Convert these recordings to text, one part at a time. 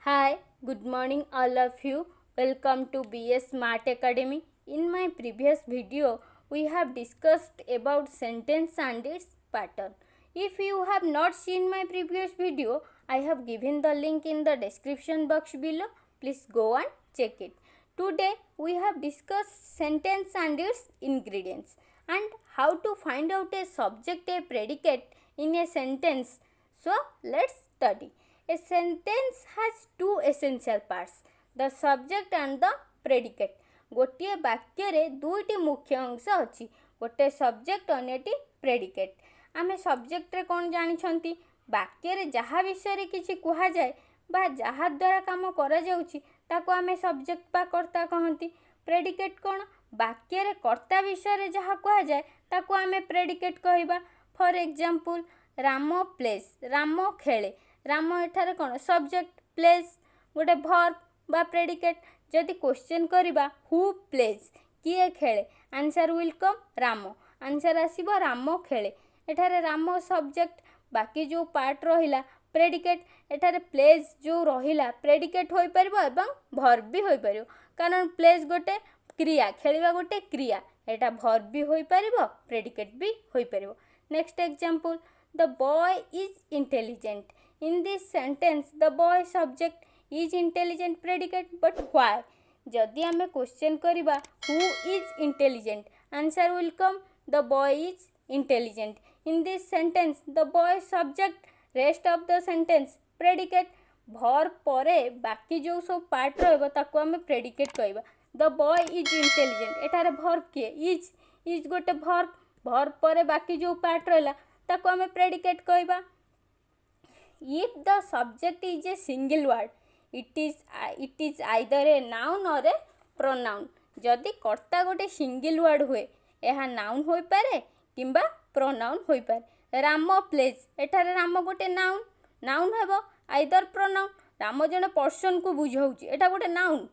Hi, good morning all of you. Welcome to BS Smart Academy. In my previous video, we have discussed about sentence and its pattern. If you have not seen my previous video, I have given the link in the description box below. Please go and check it. Today, we have discussed sentence and its ingredients and how to find out a subject, a predicate in a sentence. So, let's study. A sentence has two essential parts, the subject and the predicate. गोटे वाक्य रे दुईटी मुख्य अंश अच्छी गोटे subject अन्यटी predicate आमे subject रे कौन जानिछंती वाक्य रे जहाँ विषय किछि कुहा जाए बा जहाँ द्वारा काम करा जाउछि ताको आमे सब्जेक्ट बा कर्ता कहंती प्रेडिकेट कौन वाक्य रे कर्ता विषय रे जहाँ कुहा जाए ताको आमे प्रेडिकेट कहबा for example Ram plays Ram खेले राम एठारे कौन सब्जेक्ट प्लेस गोटे भर्ब बा प्रेडिकेट जदि क्वेश्चन करिबा हु प्लेज किए खेले answer will come Ram answer आसीबो राम खेले एठारे राम सब्जेक्ट बाकी जो पार्ट रहिला प्रेडिकेट एठारे प्लेज जो रहिला प्रेडिकेट होई परबो एवं भर्ब भी होई परबो कारण प्लेज गोटे क्रिया खेलिबा गोटे क्रिया एटा भर्ब भी होई परबो प्रेडिकेट भी होई परबो next example the boy is intelligent in this sentence the boy subject is intelligent predicate but why जदि आमे क्वेश्चन करिबा who is intelligent answer will come the boy is intelligent in this sentence the boy subject rest of the sentence predicate verb परे बाकी जो सब part रहबो ताको आमे predicate कहबा the boy is intelligent एटारे verb के is गोटे verb परे बाकी जो पार्ट रहला ताको आमे predicate कहबा if the subject is a single word it is either a noun or a pronoun जदि कर्ता गोटे सिंगल वर्ड हुए यह नाउन होई पारे किंबा प्रोनाउन होई पारे राम प्लेज एठारे राम गोटे नाउन हेबो आइदर प्रोनाउन राम जने पर्सन को बुझाउची एटा गोटे noun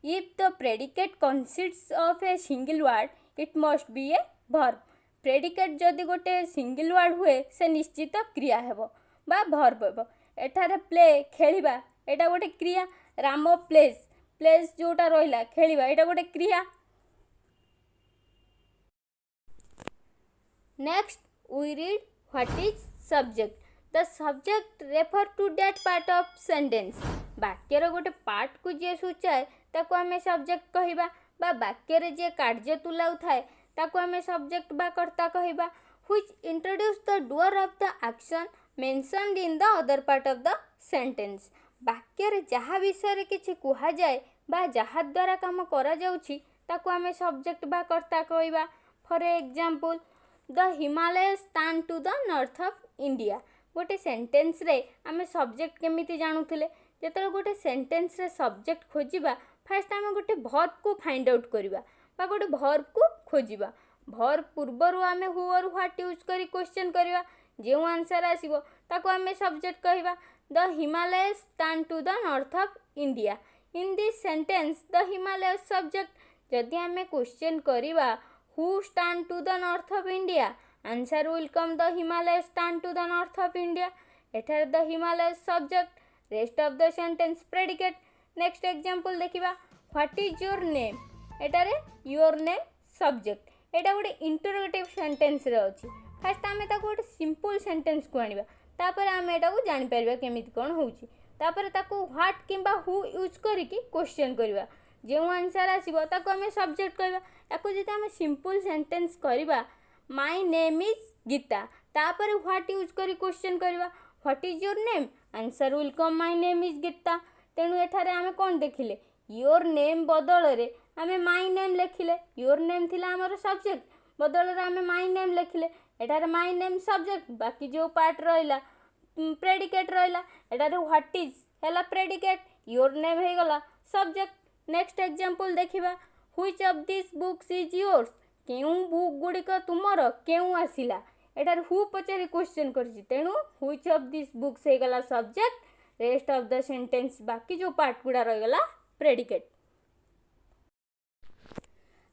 if the predicate consists of a single word it must be a verb predicate जदि गोटे सिंगल वर्ड हुए से निश्चित क्रिया हेबो बा भर्ब हेबो एठारे प्ले खेलिबा एटा गोटे क्रिया राम प्लेज जोटा रहिला खेलिबा एटा गोटे क्रिया next we read what is subject the subject refer to that part of sentence वाक्यर गोटे पार्ट को जे सूचाए ताको आमे सब्जेक्ट कहिबा बा वाक्य रे जे कार्य तुलाउ थाए ताको आमे सब्जेक्ट बा कर्ता कहिबा which introduce the doer of the action mentioned in the other part of the sentence वाक्य रे जहाँ विषय रे किछि कुहा जाए बा जहाँ द्वारा काम करा जाउछि ताको आमे सब्जेक्ट बा कर्ता कहबा for example the Himalaya stand to the north of India गोटे सेंटेंस रे आमे सब्जेक्ट केमिति जानुथिले जेतले गोटे सेंटेंस रे सब्जेक्ट खोजिबा फर्स्ट आमे गोटे वर्ब को फाइंड आउट करिबा बा गोटे वर्ब को खोजिबा भर पूर्वर आमे हु और व्हाट यूज करी क्वेश्चन करिवा जो आंसर आसीबो ताको आमे सब्जेक्ट कहिबा the Himalaya stand to the north of India in this sentence the Himalaya subject जदि आमे क्वेश्चन करिवा who stand to the north of India answer will come the Himalaya stand to the north of India एठार the Himalaya subject rest of the sentence predicate next example देखिबा what is your name एटारे your name subject एटा गोटे interrogative sentence रे अछि first आमे ताको गोटे simple sentence को आनिबा तापर आमे एटा को जानि परबा केमिति कोन होउची तापर ताको व्हाट किंबा हु यूज करी की क्वेश्चन करबा जे आंसर आसीबो ताको आमे सब्जेक्ट कहबा याको जति आमे सिंपल सेंटेंस करबा माय नेम इज गीता तापर व्हाट यूज करी क्वेश्चन करबा what is your name answer will come my name is Geeta तेनु एठारे आमे कोन देखिले योर नेम बदल रे आमे माय नेम लेखिले योर नेम थिला हमर सब्जेक्ट बदल रे आमे माय नेम लेखिले एटारे माय नेम सब्जेक्ट बाकी जो पार्ट रहिला प्रेडिकेट रहिला एटारे व्हाट इज हैला प्रेडिकेट योर नेम हे गला सब्जेक्ट नेक्स्ट एग्जांपल देखिबा which of this books is yours केउ बुक गुडी को तुमरो केउ आसिला एटारे हु पचरी क्वेश्चन करछि तेनु व्हिच ऑफ दिस बुक्स हे गला subject rest of the sentence बाकी जो पार्ट गुडा रहि गला predicate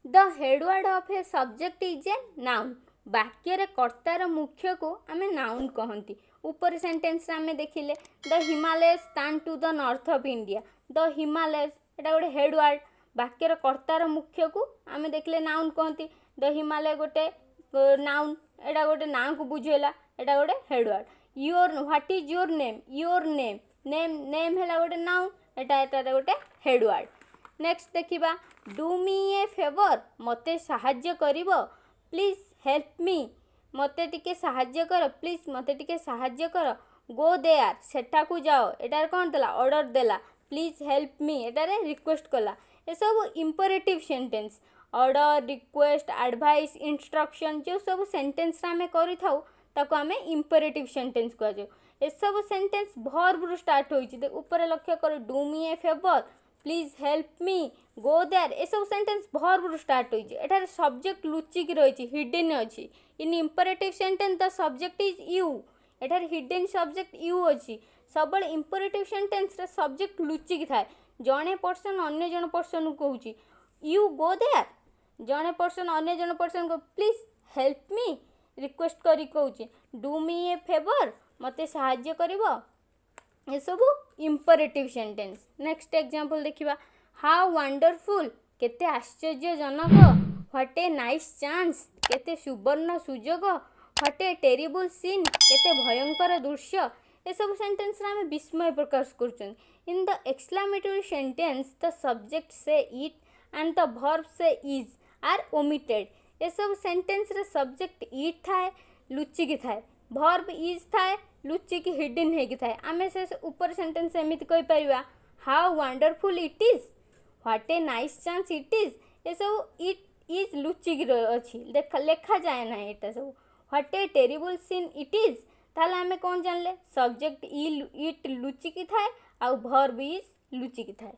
The head word of a subject is a noun वाक्य रे कर्तार मुख्य को आमे नाउन कहंती ऊपर सेंटेंस आम देखिले the Himalaya stand to the north of India. The Himalaya एटा गोटे हेडवर्ड वाक्यर कर्तार मुख्य को आम देखले नाउन कहती। द हिमालय गोटे नाउन एटा गोटे ना को बुझेला एटा गोटे headword. Your what is your name your name name name है गोटे नाउन एटा गोटे हेडवर्ड। नेक्स्ट देखिबा डू मी ए फेवर मते साहाय्य करिवो प्लीज हेल्प मी मते टिके साहाय्य कर प्लीज मते टिके साहाय्य कर। गो देयर सेठा को जाओ एटार कौन देला ऑर्डर देला। प्लीज हेल्प मी एटारे रिक्वेस्ट कला। ये सब imperative sentence order request advice instruction जो सब सेंटेंस आम करि थाउ ताको आम इंपरेटिव सेंटेंस कह जाऊ। ये सब सेंटेंस वर्ब रु स्टार्ट होइछि। ऊपर लक्ष्य कर do me a favour please help me go there ये सब सेंटेंस वर्ब रु स्टार्ट होइछि। एठार सब्जेक्ट लुचिक रहिछि हिडन अछि। In imperative sentence the subject is you एठार हिडन सब्जेक्ट यू अछि। सब इंपरेटिव सेंटेंस रे सब्जेक्ट लुचिक थाए। जणे पर्सन अन्य जण पर्सन को कहूछि यू गो देयर जणे पर्सन अन्य जण पर्सन को प्लीज हेल्प मी रिक्वेस्ट करी कहूछि डू मी ए फेवर मते साहाय्य करिवो ये सब इंपरेटिव सेंटेंस। नेक्स्ट एग्जांपल देखिबा हाउ वंडरफुल केते आश्चर्यजनक व्हाट ए नाइस चांस केते सुवर्ण सुजोग व्हाट ए टेरिबल सीन केते भयंकर दृश्य ये सब सेंटेंस रे हम विस्मय प्रकाश करछन। In the exclamatory sentence the subject say it and the verb say is are omitted. ये सब सेंटेंस रे सब्जेक्ट इट थाए लुचिक थाए वर्ब इज थाए लुचिक हिडन हेकी थाए। आमे से ऊपर सेंटेंस एमिति कहि परिबा how wonderful it is what a nice chance it is ये सब इट इज लुचिक अछि लेखा जाए ना एटा सब। What a terrible seen it is ताले आमे कोन जानले सब्जेक्ट इट लुचिक थाए आ वर्ब इज लुचिक थाए।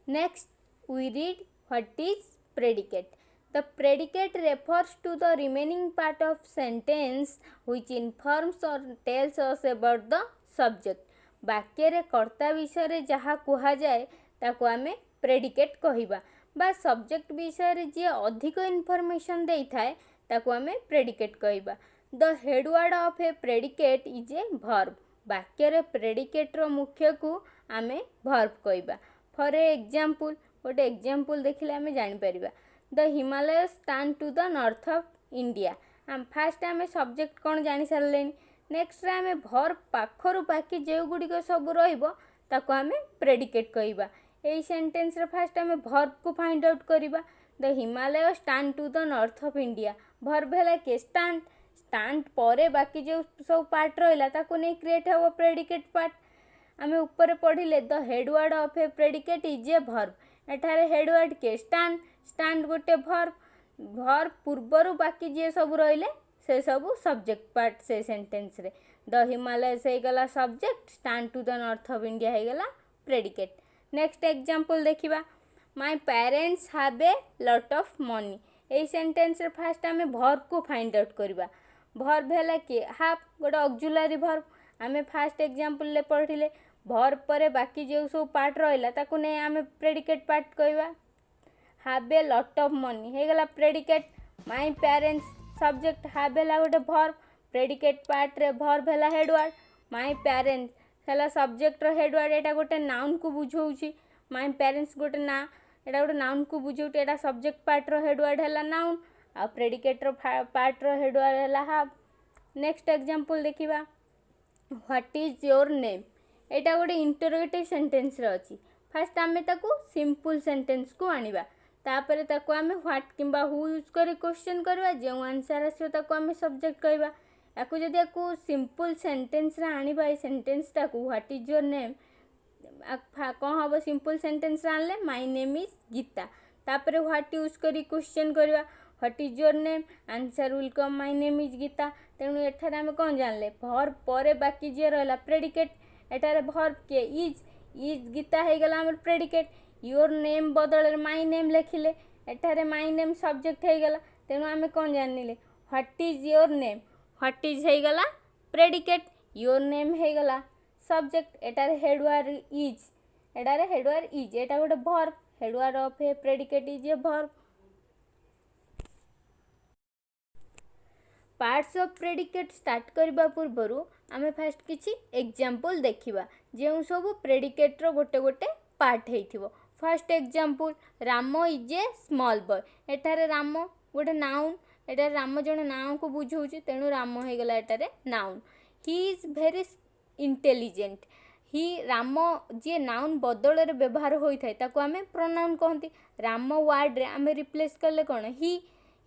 Next we read what is predicate. The predicate refers to the remaining part of sentence which informs or tells us about the subject. वाक्य रे कर्ता विषय रे जहाँ कुहा जाए ताको आमे predicate कहिबा बा सब्जेक्ट विषय रे जे अधिक इन्फॉर्मेशन देई थाए ताको आमे predicate कहिबा। The head word of a predicate is a verb. वाक्य रे predicate रो मुख्य को आमे verb कहिबा। For example गोटे एग्जांपल देखिले आमे जानि परिबा the Himalaya stand to the north of India. हम फास्ट आमे सब्जेक्ट कोन जानि सारलेनी। नेक्स्ट रे आमे वर्ब पाखरु बाकी जे गुडी को सब रहइबो ताको आमे प्रेडिकेट कहिबा। एई सेंटेंस रे फास्ट आमे वर्ब को फाइंड आउट करिबा the Himalaya stand to the north of India. Verb हैला के स्टैंड स्टैंड परे बाकी जे सब पार्ट रहइला ताको नै क्रिएट हबो प्रेडिकेट पार्ट। आमे ऊपर पढिले the head word of a predicate is a verb एठारे हेडवर्ड के स्टैंड स्टैंड गोटे वर्ब वर्ब पूर्वरु बाकी जे सब रहिले से सब सब्जेक्ट पार्ट से सेंटेंस रे। द हिमालय से गला subject stand to the north of India है गला प्रेडिकेट। नेक्स्ट एग्जांपल देखिबा my parents have a lot of money. ए सेंटेंस रे फर्स्ट हमें वर्ब को फाइंड आउट करबा। वर्ब हैला के हैव गोटे ऑक्सिलरी वर्ब। हमें फर्स्ट एग्जांपल ले पढ़िले वर्ब परे बाकी जो सब पार्ट रहिला ताको नै आमे प्रेडिकेट पार्ट कहबा। Have a lot of money हे गला predicate. My parents subject have हैला गोटे वर्ब प्रेडिकेट पार्ट रे वर्ब हैला हेड वर्ड। माय पेरेंट्स हैला सब्जेक्ट रो हेड वर्ड एटा गोटे नाउन को बुझौछि। माय पेरेंट्स गोटे ना एटा गोटे नाउन को बुझौछि एटा सब्जेक्ट पार्ट रो हेड वर्ड हैला नाउन आ प्रेडिकेट रो पार्ट रो हेड वर्ड हैला हैव। नेक्स्ट एग्जांपल देखिबा व्हाट इज योर नेम। एटा गोटे इंटरोगेटिव सेंटेंस रे अछि। फर्स्ट आमे ताको सिंपल सेंटेंस को आनिबा तापरे ताको आमे व्हाट किंबा हु यूज करी क्वेश्चन करबा जो आंसर आसीबो ताको आमे सब्जेक्ट कहबा। याकू जदि याकू सिंपल सेंटेंस रे आनिबा ए सेंटेंस ताको व्हाट इज योर नेम कोन हबो सिंपल सेंटेंस रे आनले माय नेम इज गीता तापरे व्हाट यूज करी क्वेश्चन करबा what is your name answer will come my name is Geeta. तेनु एठारे आमे कोन जानले वर्ब परे बाकी जे रहला प्रेडिकेट एटारे वर्ब के इज गीता हे गला हमर प्रेडिकेट। योर नेम बदल माय नेम लिखिले एटारे माय नेम सब्जेक्ट हे गला। तेनु आमे कोन जानिले what is your name what is हे गला प्रेडिकेट योर नेम हे गला सब्जेक्ट। एटारे हेड वर्ड इज एटारे हेड वर्ड इज एटा गोटे verb head word of a predicate is a verb. Parts of predicate start करबा पूर्वरु आमे फर्स्ट किछि एग्जांपल देखिबा जे सब प्रेडिकेट रो गोटे गोटे पार्ट हेइथिबो। First example Ram is a small boy. एटारे राम गोटे नाउन, एटारे राम जने नाम को बुझौछि तेनु राम हो गेला एटारे noun. He is very intelligent. He Ram जे नाउन बदल रे व्यवहार होई थाए ताको आमे प्रोनाउन कहंती। राम वर्ड रे आमे रिप्लेस करले कोन ही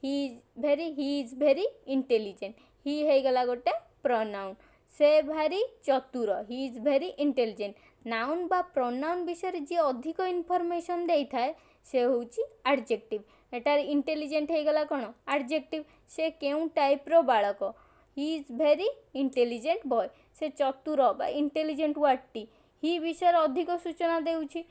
इज वेरी इंटेलिजेंट। ही हे गला गोटे प्रोनाउन। से भारी चतुर। ही इज वेरी इंटेलिजेंट। नाउन बा प्रोनाउन विषय जे अधिक इनफॉरमेशन देई थाए से होउची एडजेक्टिव। एटार इंटेलिजेंट हे गला कोन एडजेक्टिव। से केउ टाइप रो बालक। ही इज वेरी इंटेलिजेंट बॉय। से चतुर बा इंटेलिजेंट वाटी ही विषय अधिक सूचना देउची।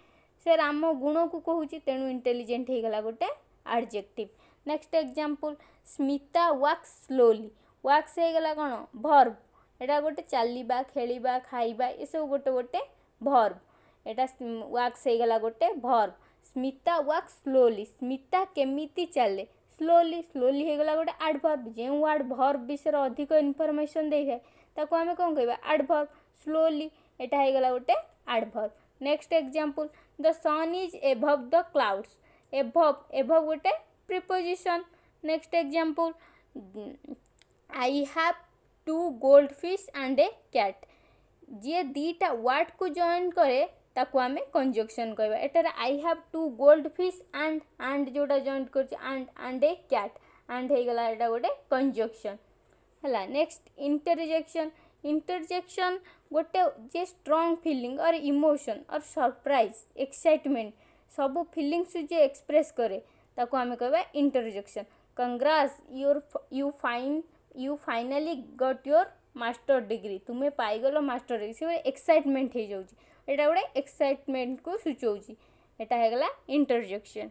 से राम गुण को कहूची तेनु इंटेलिजेंट हे गला गोटे एडजेक्टिव। नेक्स्ट एग्जांपल स्मिता वॉक्स स्लोली। वॉक्स हे गला कोन वर्ब। एटा गोटे चलीबा खेलीबा खाइबा ए सब गोटे गोटे वर्ब। एटा वॉक्स हे गला गोटे वर्ब। स्मिता वॉक्स स्लोली। स्मिता केमिति चले स्लोली। स्लोली हे गला गोटे एडवर्ब। जे वर्ड वर्ब विषय अधिक इनफॉरमेशन दे है ताको आमे कोन कहबा एडवर्ब। स्लोली एटा हे गला गोटे adverb. Next example the sun is above the clouds. Above गोटे preposition. Next example I have 2 goldfish and a cat. जे दीटा वर्ड को जॉइन करे ताको आमे कंजक्शन कहबा। एटार आई हैव 2 goldfish एंड जोटा जॉइन करछि एंड ए कैट एंड हे गला एटा गोटे कंजक्शन हला। Next interjection. इंटरजेक्शन गोटे जे strong feeling or emotion or surprise excitement सब फीलिंग्स जे एक्सप्रेस करे ताको आमे कहबा interjection. Congrats you finally got your master degree. तुम्हें पाइगलो मास्टर डिग्री। से एक्साइटमेंट हे जाउची। एटा गोटे एक्साइटमेंट को सूचौची। एटा हे गला इंटरजेक्शन।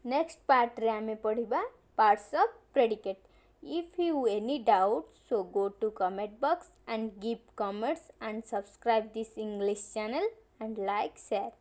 नेक्स्ट पार्ट रे आमे पढिबा parts of predicate. If you any doubt so go to comment box and give comments and subscribe this English channel and like share.